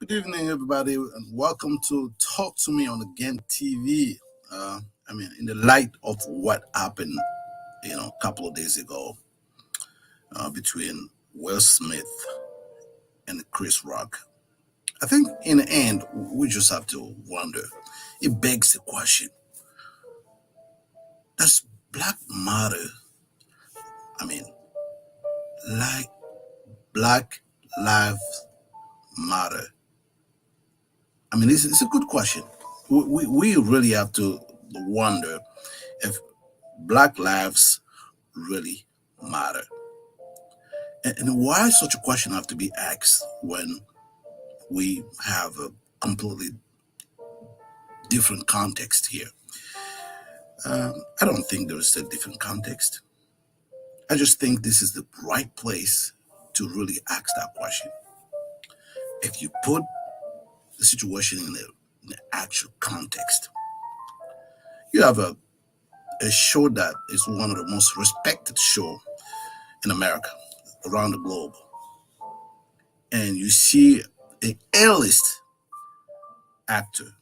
Good evening, everybody, and welcome to Talk to Me on Again TV. In the light of what happened, a couple of days ago between Will Smith and Chris Rock, I think in the end, we just have to wonder. It begs the question: does Black matter? I mean, like Black lives matter? It's a good question. We really have to wonder if Black lives really matter. And why such a question have to be asked when we have a completely different context here? I don't think there is a different context. I just think this is the right place to really ask that question. If you put the situation in the actual context, you have a show that is one of the most respected show in America, around the globe. And you see an A-list actor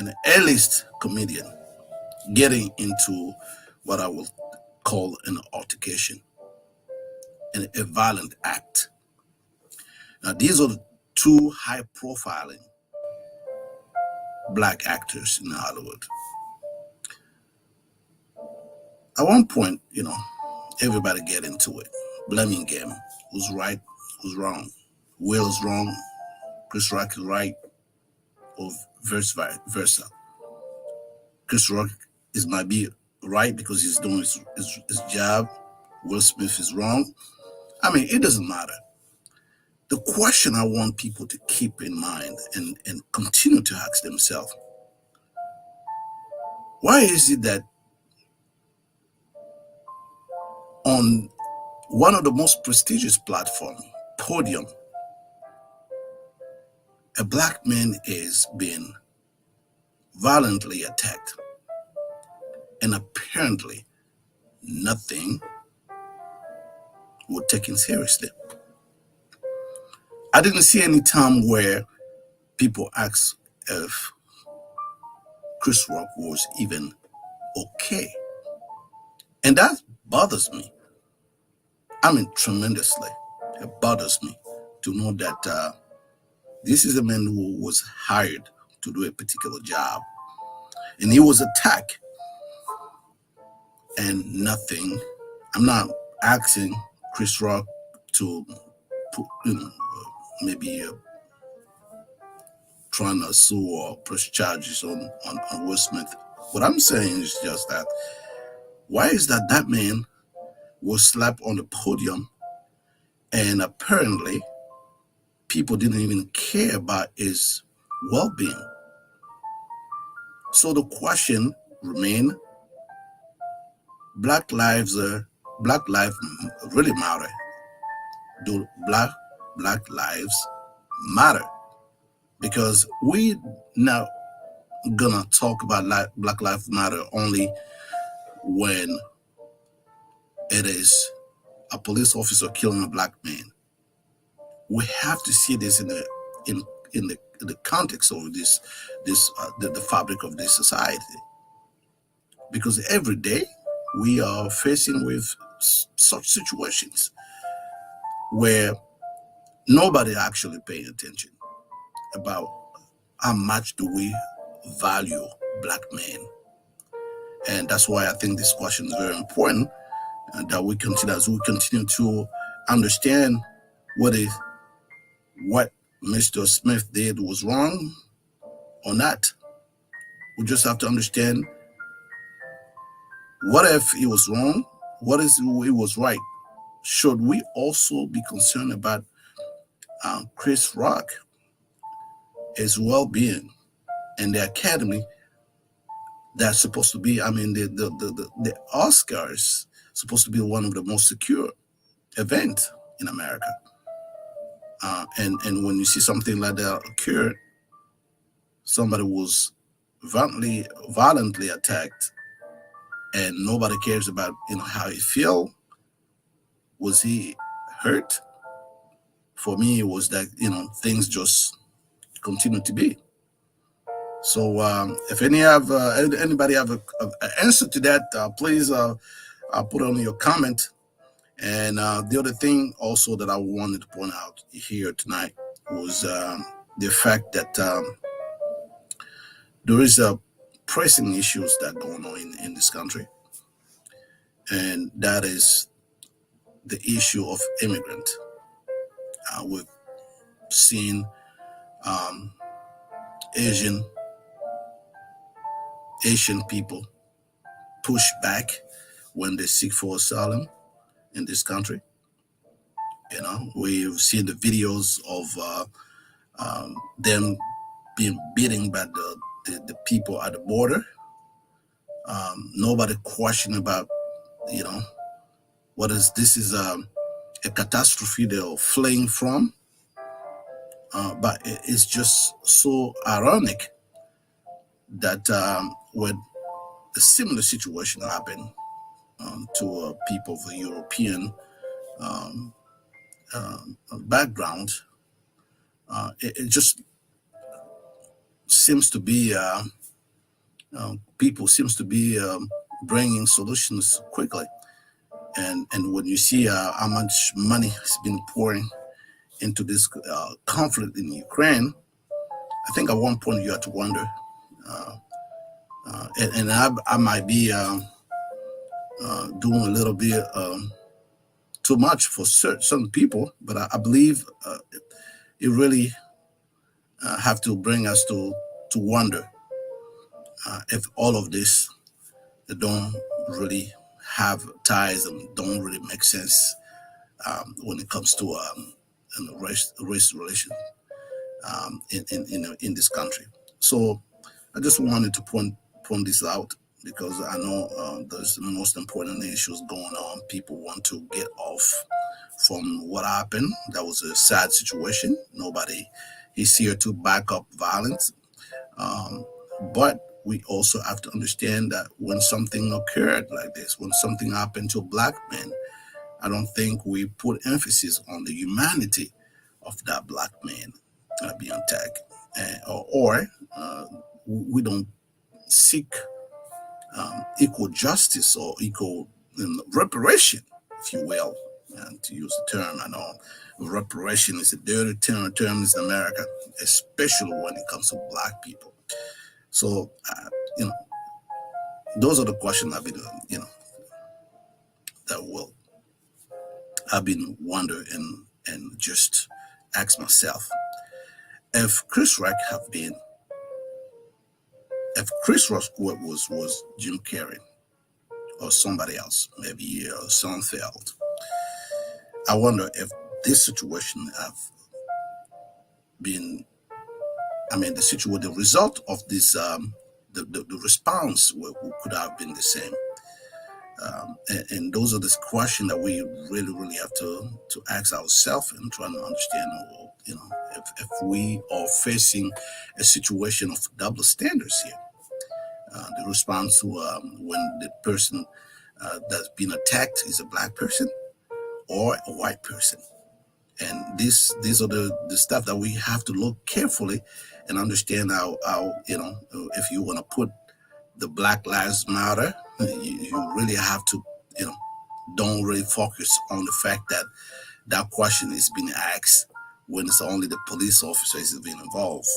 and an A-list comedian getting into what I will call an altercation and a violent act. Now, these are the two high-profiling Black actors in Hollywood. At one point, everybody get into it, blaming game. Who's right? Who's wrong? Will is wrong. Chris Rock is right, or vice versa. Chris Rock might be right because he's doing his job. Will Smith is wrong. It doesn't matter. The question I want people to keep in mind and continue to ask themselves: why is it that on one of the most prestigious platforms, podium, a Black man is being violently attacked, and apparently nothing was taken seriously? I didn't see any time where people asked if Chris Rock was even okay. And that bothers me. Tremendously. It bothers me to know that this is a man who was hired to do a particular job, and he was attacked, and nothing. I'm not asking Chris Rock to put, maybe trying to sue or press charges on Will Smith. What I'm saying is just that, why is that man was slapped on the podium and apparently people didn't even care about his well-being? So the question remains: Black lives really matter? Do Black lives matter? Because we not gonna talk about Black Lives Matter only when it is a police officer killing a Black man. We have to see this in the context of the fabric of this society, because every day we are facing with such situations where nobody actually paying attention about how much do we value Black men. And that's why I think this question is very important, and that we continue to understand what Mr. Smith did was wrong or not. We just have to understand, what if he was wrong? What if he was right? Should we also be concerned about Chris Rock, his well-being, and the Academy that's supposed to be, the Oscars supposed to be one of the most secure events in America. And when you see something like that occur, somebody was violently attacked, and nobody cares about how he feel. Was he hurt? For me, it was that things just continue to be. So if anybody have an answer to that, please put it on your comment. And the other thing also that I wanted to point out here tonight was the fact that there is a pressing issues that going on in this country, and that is the issue of immigrant. We've seen um, Asian Asian people push back when they seek for asylum in this country. You know, we've seen the videos of them being beaten by the people at the border. Nobody question about, you know, what is this is a catastrophe they're fleeing from. But it's just so ironic that when a similar situation happened to people of a European um, background, it just seems to be people seems to be bringing solutions quickly. And when you see how much money has been pouring into this conflict in Ukraine, I think at one point you have to wonder, uh, and I might be doing a little bit too much for certain people, but I believe it really have to bring us to wonder if all of this don't really have ties and don't really make sense when it comes to race relation in this country. So I just wanted to point this out because I know there's the most important issues going on. People want to get off from what happened. That was a sad situation. Nobody is here to back up violence. Um, but we also have to understand that when something occurred like this, when something happened to a black man, I don't think we put emphasis on the humanity of that black man being attacked, or we don't seek equal justice or equal reparation, if you will, and to use the term. I know reparation is a dirty term in America, especially when it comes to black people. So, you know, those are the questions I've been, that will I've been wondering and just ask myself if Chris Rock was Jim Carrey or somebody else, maybe Seinfeld. I wonder if this situation have been, the result of this, the response could have been the same. And those are the questions that we really have to ask ourselves and trying to understand, if we are facing a situation of double standards here. The response to when the person that's been attacked is a black person or a white person. And these are the stuff that we have to look carefully and understand how if you want to put the Black Lives Matter, you really have to, don't really focus on the fact that that question is being asked when it's only the police officers being involved.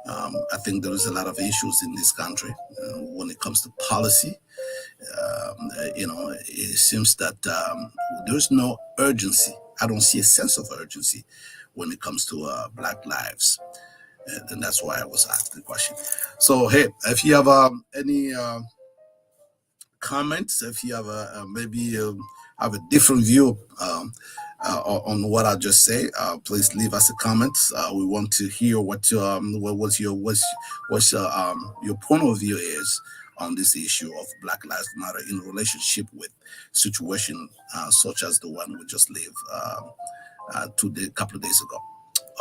I think there is a lot of issues in this country when it comes to policy. It seems that there's no urgency. I don't see a sense of urgency when it comes to Black lives. And that's why I was asked the question. So, hey, if you have any comments, if you have maybe have a different view on what I just say, please leave us a comment. We want to hear what's your point of view is on this issue of Black Lives Matter in relationship with situation such as the one we just lived a couple of days ago.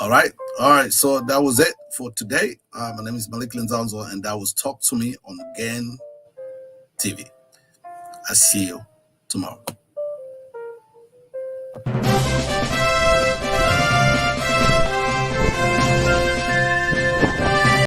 All right. So that was it for today. My name is Malik Linzanzo, and that was Talk to Me on GAN TV. I see you tomorrow.